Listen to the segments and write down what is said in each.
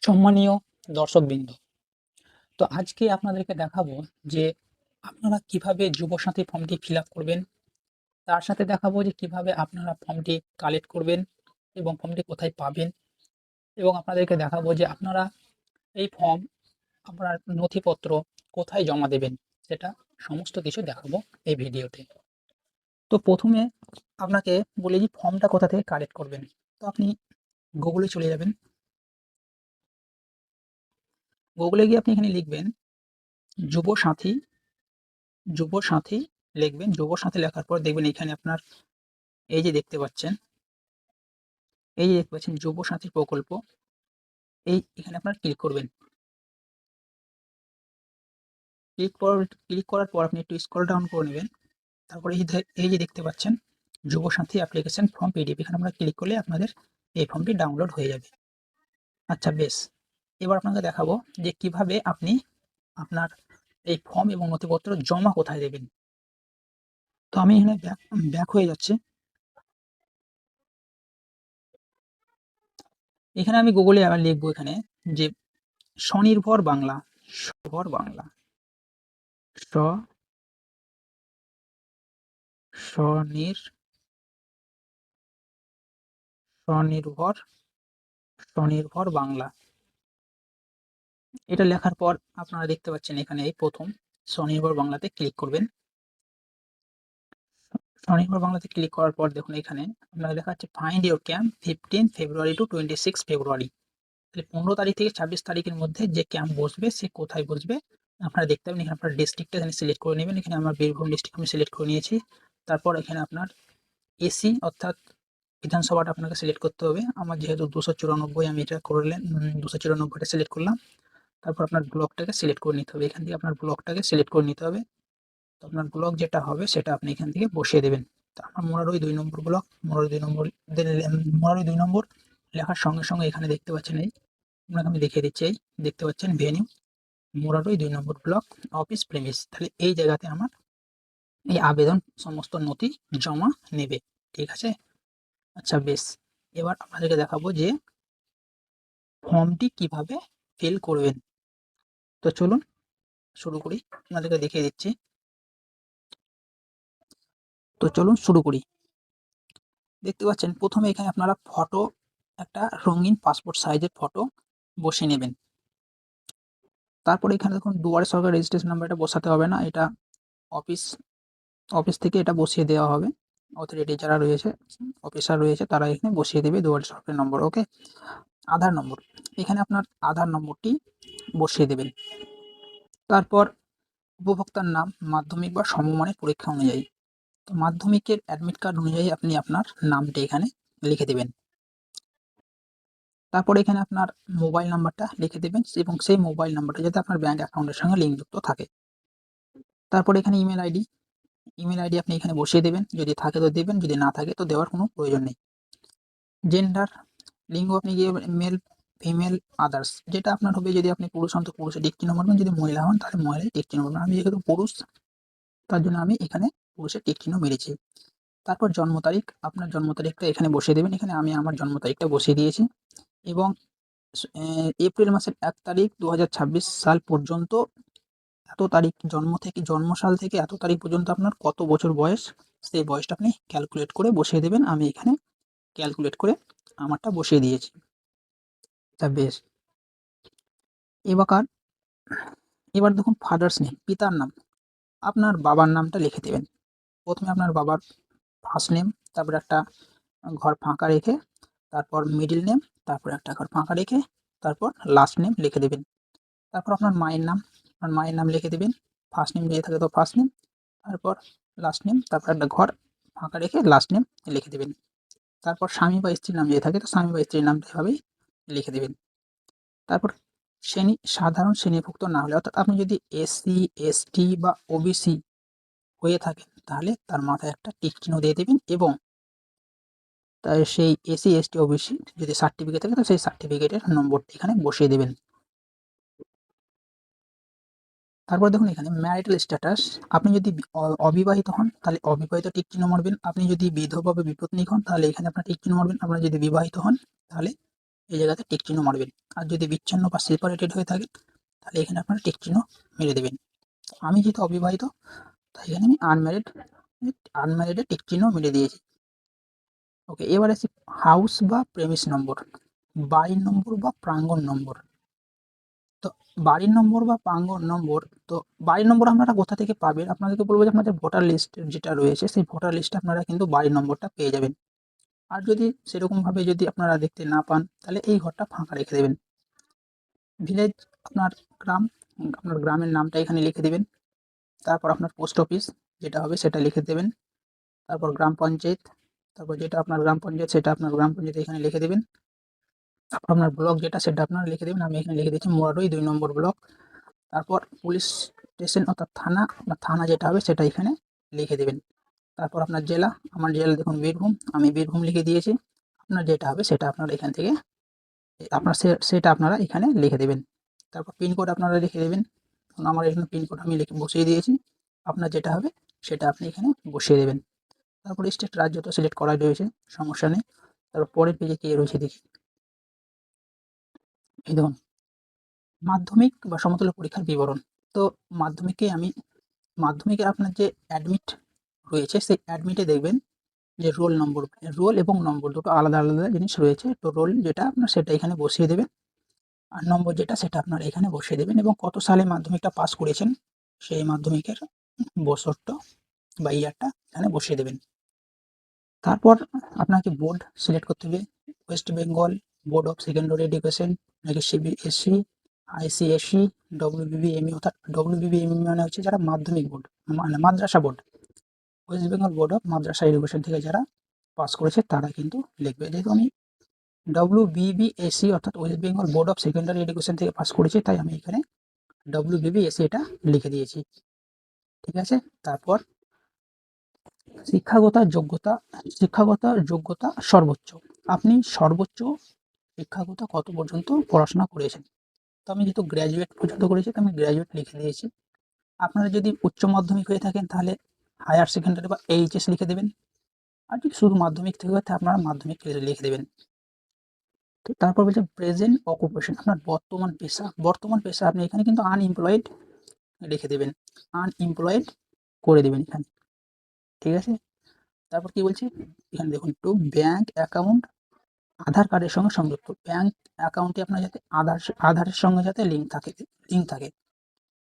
সম্মানীয় দর্শকবৃন্দ, তো আজকে আপনাদেরকে দেখাবো যে আপনারা কিভাবে যুবসাথী ফর্মটি ফিল আপ করবেন। তার সাথে দেখাবো যে কিভাবে আপনারা ফর্মটি কালেক্ট করবেন এবং ফর্মটি কোথায় পাবেন, এবং আপনাদেরকে দেখাবো যে আপনারা এই ফর্ম, আপনার নথিপত্র কোথায় জমা দেবেন, সেটা সমস্ত কিছু দেখাবো এই ভিডিওতে। তো প্রথমে আপনাকে বলি যে ফর্মটা কোথা থেকে কালেক্ট করবেন। তো আপনি গুগলে চলে যাবেন। গুগলে গিয়ে আপনি এখানে লিখবেন যুবসাথী। যুবসাথী লিখবেন। যুবসাথী লেখার পর দেখবেন এখানে আপনার এই যে দেখতে পাচ্ছেন, যুবসাথী প্রকল্প। এখানে আপনার ক্লিক করবেন। ক্লিক করার পর আপনি একটু স্ক্রল ডাউন করে নেবেন। তারপরে এই যে দেখতে পাচ্ছেন যুবসাথী অ্যাপ্লিকেশন ফর্ম পিডিএফ, এখানে আমরা ক্লিক করলে আপনাদের এই ফর্মটি ডাউনলোড হয়ে যাবে। আচ্ছা, বেশ। এবার আপনাকে দেখাবো যে কিভাবে আপনি আপনার এই ফর্ম এবং নথিপত্র জমা কোথায় দেবেন। তো আমি এখানে ব্যাক হয়ে যাচ্ছি। এখানে আমি গুগলে আবার লিখবো এখানে যে স্বনির্ভর বাংলা। স্বনির্ভর বাংলা। স্বনির্ভর স্বনির্ভর বাংলা। এটা লেখার পর আপনারা দেখতে পাচ্ছেন এখানে এই প্রথম স্বনির্ভর বাংলাতে ক্লিক করবেন। স্বনির্ভর বাংলাতে ক্লিক করার পর দেখুন এখানে আপনার লেখা আছে find your camp 15 February to 26 February. তাহলে 15 তারিখ থেকে 26 তারিখের মধ্যে যে ক্যাম্প বসবে সে কোথায় বসবে আপনারা দেখতে পাবেন। এখানে আপনার ডিস্ট্রিক্টটা এখানে সিলেক্ট করে নেবেন। এখানে আমার বীরভূম ডিস্ট্রিক্ট আমি সিলেক্ট করে নিয়েছি। তারপর এখানে আপনার এসি অর্থাৎ বিধানসভাটা আপনাকে সিলেক্ট করতে হবে। আমার যেহেতু 294 আমি এটা করলেন, 294টা সিলেক্ট করলাম। তারপর আপনার ব্লকটাকে সিলেক্ট করে নিতে হবে। এখান থেকে আপনার ব্লকটাকে সিলেক্ট করে নিতে হবে। তো আপনার ব্লক যেটা হবে সেটা আপনি এখান থেকে বসিয়ে দেবেন। তো আমার মোরারই 2 নম্বর ব্লক, মোরারই 2 নম্বর মোরারই 2 নম্বর লেখার সঙ্গে সঙ্গে এখানে দেখতে পাচ্ছেন আপনাকে আমি দেখিয়ে দিচ্ছি। দেখতে পাচ্ছেন ভেন্যু মোরারই 2 নম্বর ব্লক, অফিস প্রেমিস। তাহলে এই জায়গাতে আমার এই আবেদন সমস্ত নথি জমা নেবে। ঠিক আছে? আচ্ছা, বেশ। এবার আপনাদেরকে দেখাবো যে ফর্মটি কিভাবে ফিল করবেন। তো চলুন শুরু করি। আপনাদেরকে দেখিয়ে দিচ্ছি। তো চলুন শুরু করি। দেখতে পাচ্ছেন প্রথমে এখানে আপনারা ফটো, একটা রঙিন পাসপোর্ট সাইজের ফটো বসিয়ে নেবেন। তারপরে এখানে দেখুন দুয়ারে সরকার রেজিস্ট্রেশন নাম্বার, এটা বসাতে হবে না। এটা অফিস অফিস থেকে এটা বসিয়ে দেওয়া হবে। অথরিটি যারা রয়েছে, অফিসার রয়েছে, তারা এখানে বসিয়ে দেবে দুয়ারে সরকারের নম্বর। ওকে। আধার নম্বর, এখানে আপনার আধার নম্বরটি বসিয়ে দেবেন। তারপর উপভোক্তার নাম মাধ্যমিক বা সমমানের পরীক্ষা অনুযায়ী। তো মাধ্যমিকের অ্যাডমিট কার্ড অনুযায়ী আপনি আপনার নামটা এখানে লিখে দেবেন। তারপরে এখানে আপনার মোবাইল নাম্বারটা লিখে দেবেন এবং সেই মোবাইল নাম্বারটা যাতে আপনার ব্যাংক অ্যাকাউন্টের সঙ্গে লিঙ্কযুক্ত থাকে। তারপরে এখানে ইমেল আইডি আপনি এখানে বসিয়ে দেবেন। যদি থাকে তো দেবেন, যদি না থাকে তো দেওয়ার কোনো প্রয়োজন নেই। জেন্ডার, লিঙ্গ আপনি গিয়ে মেল, ফিমেল, আদার্স যেটা আপনার হবে। যদি আপনি পুরুষ হন তো পুরুষে টিক চিহ্ন মারবেন, যদি মহিলা হন তাহলে মহিলায় টিক চিহ্ন মারবেন। আমি যেহেতু পুরুষ তার জন্য আমি এখানে পুরুষের টিক চিহ্ন মেরেছি। তারপর জন্ম তারিখ, আপনার জন্ম তারিখটা এখানে বসিয়ে দেবেন। এখানে আমি আমার জন্ম তারিখটা বসিয়ে দিয়েছি। এবং এপ্রিল মাসের 1 তারিখ 2026 সাল পর্যন্ত এত তারিখ জন্ম সাল থেকে এত তারিখ পর্যন্ত আপনার কত বছর বয়স, সেই বয়সটা আপনি ক্যালকুলেট করে বসিয়ে দেবেন। আমি এখানে ক্যালকুলেট করে আমারটা বসিয়ে দিয়েছি। তা বেশ। এবার এবার দেখুন ফাদার্স নেম, পিতার নাম। আপনার বাবার নামটা লিখে দেবেন। প্রথমে আপনার বাবার ফার্স্ট নেম, তারপর একটা ঘর ফাঁকা রেখে, তারপর মিডল নেম, তারপর একটা ঘর ফাঁকা রেখে, তারপর লাস্ট নেম লিখে দেবেন। তারপর আপনার মায়ের নাম লিখে দেবেন। ফার্স্ট নেম দিয়ে থাকে তো ফার্স্ট নেম, তারপর লাস্ট নেম, তারপর একটা ঘর ফাঁকা রেখে লাস্ট নেম লিখে দেবেন। তারপর স্বামী বা স্ত্রীর নাম দিয়ে থাকে তো স্বামী বা স্ত্রীর নামটা এভাবেই লিখে দেবেন। তারপর সাধারণ শ্রেণীভুক্ত না হলে, অর্থাৎ আপনি যদি এসসি, এসটি বা ওবিসি হয়ে থাকেন তাহলে তার মাথায় একটা টিক চিহ্ন দিয়ে দেবেন। এবং তার সেই এসসি, এসটি, ওবিসি যদি সার্টিফিকেট থাকে তো সেই সার্টিফিকেটের নম্বরটি এখানে বসিয়ে দেবেন। তারপর দেখুন এখানে ম্যারিটাল স্ট্যাটাস, আপনি যদি অবিবাহিত হন তাহলে অবিবাহিত টিক চিহ্ন মারবেন। আপনি যদি বিধবা বা বিপত্নিক হন তাহলে এখানে আপনার টিক চিহ্ন মারবেন। আপনারা যদি বিবাহিত হন তাহলে এই জায়গাতে টিক চিহ্ন মারবেন। আর যদি বিচ্ছিন্ন বা সেপারেটেড হয়ে থাকে তাহলে এখানে আপনারা টিক চিহ্ন মেরে দেবেন। আমি যেহেতু অবিবাহিত তাই এখানে আমি আনম্যারিডে টিক চিহ্ন মেরে দিয়েছি। ওকে, এবার আসি হাউস বা প্রেমিস নম্বর, বাড়ির নম্বর বা প্রাঙ্গণ নম্বর। তো বাড়ির নম্বর বা প্রাঙ্গণ নম্বর, তো বাড়ির নম্বর আপনারা কোথা থেকে পাবেন? আপনাদেরকে বলবো যে আপনাদের ভোটার লিস্ট যেটা রয়েছে সেই ভোটার লিস্টে আপনারা কিন্তু বাড়ির নম্বরটা পেয়ে যাবেন। আর যদি সেরকমভাবে যদি আপনারা দেখতে না পান তাহলে এই ঘরটা ফাঁকা রেখে দেবেন। ভিলেজ আপনার গ্রাম, আপনার গ্রামের নামটা এখানে লিখে দেবেন। তারপর আপনার পোস্ট অফিস যেটা হবে সেটা লিখে দেবেন। তারপর গ্রাম পঞ্চায়েত, তারপর যেটা আপনার গ্রাম পঞ্চায়েত সেটা আপনার গ্রাম পঞ্চায়েত এখানে লিখে দেবেন। তারপর আপনার ব্লক যেটা সেটা আপনারা লিখে দেবেন। আমি এখানে লিখে দিচ্ছি মোরাডই 2 নম্বর ব্লক। তারপর পুলিশ স্টেশন অর্থাৎ থানা, আপনার থানা যেটা হবে সেটা এখানে লিখে দেবেন। তারপর আপনার জেলা, আমার জেলা দেখুন বীরভূম, আমি বীরভূম লিখে দিয়েছি। আপনার যেটা হবে সেটা আপনারা এখান থেকে আপনার সেটা আপনারা এখানে লিখে দেবেন। তারপর পিনকোড আপনারা লিখে দেবেন। আমার এখানে পিনকোড আমি লিখে বসিয়ে দিয়েছি। আপনার যেটা হবে সেটা আপনি এখানে বসিয়ে দেবেন। তারপর স্টেট, রাজ্য তো সিলেক্ট করাই রয়েছে, সমস্যা নেই। তারপর পরের পেজে কি রয়েছে দেখি। এই দেখুন মাধ্যমিক বা সমতুল্য পরীক্ষার বিবরণ। তো মাধ্যমিকের আপনার যে অ্যাডমিট রয়েছে সেই অ্যাডমিটে দেখবেন যে রোল এবং নম্বর দুটো আলাদা আলাদা জিনিস রয়েছে। তো রোল যেটা আপনার সেটা এখানে বসিয়ে দেবেন, আর নম্বর যেটা সেটা আপনারা এখানে বসিয়ে দেবেন এবং কত সালে মাধ্যমিকটা পাস করেছেন সেই মাধ্যমিকের বছরটা বা ইয়ারটা এখানে বসিয়ে দেবেন। তারপর আপনাকে বোর্ড সিলেক্ট করতে হবে। West Bengal board of secondary education, নাকি সিবিএসই, আইসিএসই, ডব্লিউবিবিএমই, অর্থাৎ ডব্লিউবিবিএমই মানে হচ্ছে যারা মাধ্যমিক বোর্ড, মানে মাদ্রাসা board. West Bengal board of Madrasah education থেকে যারা পাস করেছে তারা কিন্তু লিখবে। যেহেতু আমি ডব্লিউবিবিএসই অর্থাৎ West Bengal board of secondary education থেকে পাস করেছি তাই আমি এখানে ডব্লিউবিবিএসই এটা লিখে দিয়েছি। ঠিক আছে। তারপর শিক্ষাগত যোগ্যতা সর্বোচ্চ। আপনি সর্বোচ্চ শিক্ষাগত কত পর্যন্ত পড়াশোনা করেছেন? তো আমি যেহেতু গ্র্যাজুয়েট পর্যন্ত করেছি তো আমি গ্র্যাজুয়েট লিখে দিয়েছি। আপনারা যদি উচ্চ মাধ্যমিক হয়ে থাকেন তাহলে হায়ার সেকেন্ডারি বা এইচএস লিখে দেবেন। আর যদি শুধু মাধ্যমিক থেকে হয় তাহলে আপনারা মাধ্যমিক লিখে দেবেন। তো তারপর বলছে প্রেজেন্ট অকুপেশন, আপনার বর্তমান পেশা আপনি এখানে কিন্তু আনএমপ্লয়েড লিখে দেবেন, আনএমপ্লয়েড করে দেবেন এখানে। ঠিক আছে। তারপর কি বলছি এখানে দেখুন একটু ব্যাংক অ্যাকাউন্ট আধার কার্ডের সঙ্গে সংযুক্ত। ব্যাংক অ্যাকাউন্টে আপনার যাতে আধারের সঙ্গে যাতে লিঙ্ক থাকে।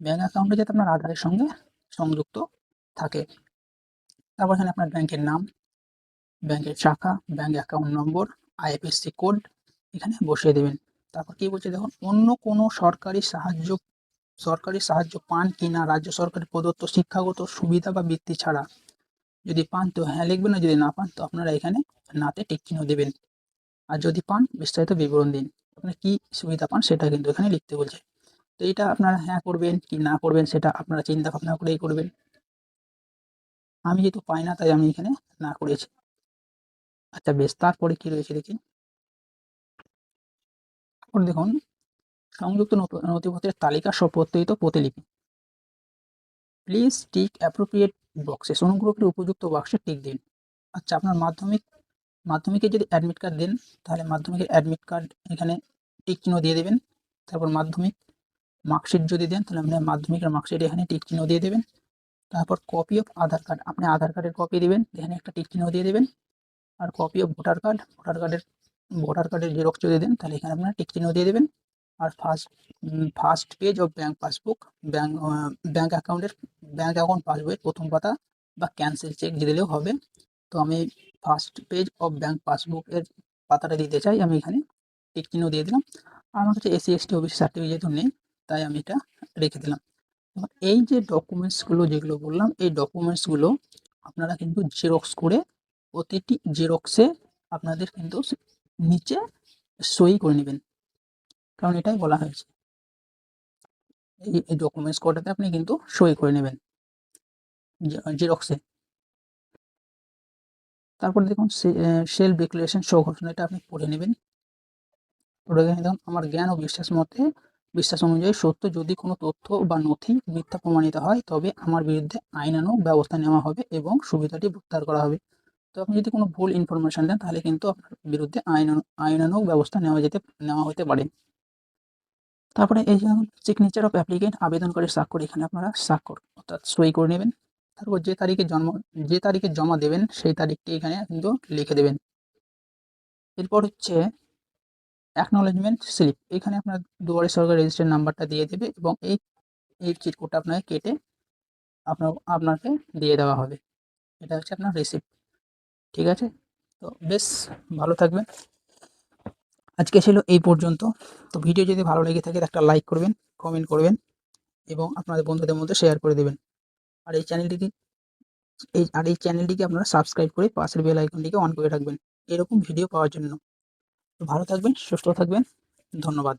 ব্যাংক অ্যাকাউন্টে যাতে আপনার আধারের সঙ্গে সংযুক্ত থাকে। তারপর এখানে আপনার ব্যাংকের নাম, ব্যাংকের শাখা, bank account number, IFSC code এখানে বসিয়ে দেবেন। তারপর কি বলছে দেখুন, অন্য কোনো সরকারি সাহায্য পান কিনা রাজ্য সরকারের প্রদত্ত শিক্ষাগত সুবিধা বা বৃত্তি ছাড়া। যদি পান তো হ্যাঁ লিখবেন, আর যদি না পান তো আপনারা এখানে নাতে টিক চিহ্ন দেবেন। আর যদি পান বিস্তারিত বিবরণ দিন, আপনি কি সুবিধা পান সেটা কিন্তু এখানে লিখতে বলছে। তো এটা আপনারা হ্যাঁ করবেন কি না করবেন সেটা আপনারা চিন্তা ভাবনা করেই করবেন। আমি যেহেতু পাই না তাই আমি এখানে না করেছি। আচ্ছা বেশ, তারপরে কি রয়েছে দেখি। তারপর দেখুন সংযুক্ত নথিপত্রের তালিকা সহ প্রত্যয়িত প্রতিলিপি। প্লিজ টিক অ্যাপ্রোপ্রিয়েট বক্সেস, অনুগ্রহ করে উপযুক্ত বাক্সে টিক দিন। আচ্ছা আপনার মাধ্যমিকে যদি অ্যাডমিট কার্ড দেন তাহলে মাধ্যমিকের অ্যাডমিট কার্ড এখানে টিক চিহ্ন দিয়ে দেবেন। তারপর মাধ্যমিক মার্কশিট যদি দেন তাহলে আপনি মাধ্যমিকের মার্কশিট এখানে টিক চিহ্ন দিয়ে দেবেন। তারপর কপি অফ আধার কার্ড, আপনি আধার কার্ডের কপি দিবেন, এখানে একটা টিক চিহ্ন দিয়ে দেবেন। আর কপি অফ ভোটার কার্ডের জেরক্স যদি দেন তাহলে এখানে আপনারা টিক চিহ্ন দিয়ে দেবেন। আর first page of bank passbook, bank account পাসবইয়ের প্রথম পাতা বা ক্যান্সেল চেক দিয়ে দিলেও হবে। তো আমি ফার্স্ট পেজ অফ ব্যাংক পাসবুকের পাতাটা দিতে চাই, আমি এখানে টিক চিহ্ন দিয়ে দিলাম। আর আমার কাছে SC/ST ওবিসি সার্টিফিকেট যেহেতু নেই তাই আমি এটা রেখে দিলাম। এবার এই যে ডকুমেন্টসগুলো যেগুলো বললাম এই ডকুমেন্টসগুলো আপনারা কিন্তু জেরক্স করে প্রতিটি জেরক্সে আপনাদের কিন্তু নিচে সই করে নেবেন, কারণ এটাই বলা হয়েছে এই ডকুমেন্টস কটাতে আপনি কিন্তু সই করে নেবেন জেরক্সে। তারপর দেখুন সেলফ ডিক্লারেশন স্বঘোষণা, এটা আপনি পড়ে নেবেন। পড়ে দেখুন আমার জ্ঞান ও বিশ্বাস অনুযায়ী সত্য, যদি কোনো তথ্য বা নথি মিথ্যা প্রমাণিত হয় তবে আমার বিরুদ্ধে আইনানুগ ব্যবস্থা নেওয়া হবে এবং সুবিধাটি প্রত্যাহার করা হবে। তো আপনি যদি কোনো ভুল ইনফরমেশন দেন তাহলে কিন্তু আপনার বিরুদ্ধে আইনানুগ ব্যবস্থা নেওয়া হতে পারে। তারপরে এই যে সিগনেচার অফ অ্যাপ্লিকেন্ট, আবেদনকারীর স্বাক্ষর, এখানে আপনারা স্বাক্ষর অর্থাৎ সই করে নেবেন। তারপর যে তারিখে জমা দেবেন সেই তারিখটি এখানে কিন্তু লিখে দেবেন। এরপর হচ্ছে অ্যাকনোলেজমেন্ট স্লিপ, এখানে আপনার দুয়ারে সরকার রেজিস্ট্রেশন নাম্বারটা দিয়ে দেবে এবং এই চিট কোডটা আপনাকে কেটে আপনাকে দিয়ে দেওয়া হবে। এটা হচ্ছে আপনার রিসিপ্ট। ঠিক আছে, তো বেশ ভালো থাকবেন। আজকে ছিল এই পর্যন্ত। তো ভিডিও যদি ভালো লেগে থাকে একটা লাইক করবেন, কমেন্ট করবেন এবং আপনাদের বন্ধুদের মধ্যে শেয়ার করে দেবেন। আর এই চ্যানেলটিকে আপনারা সাবস্ক্রাইব করে পাশের বেল আইকনটিকে অন করে রাখবেন এরকম ভিডিও পাওয়ার জন্য। তো ভালো থাকবেন, সুস্থ থাকবেন। ধন্যবাদ।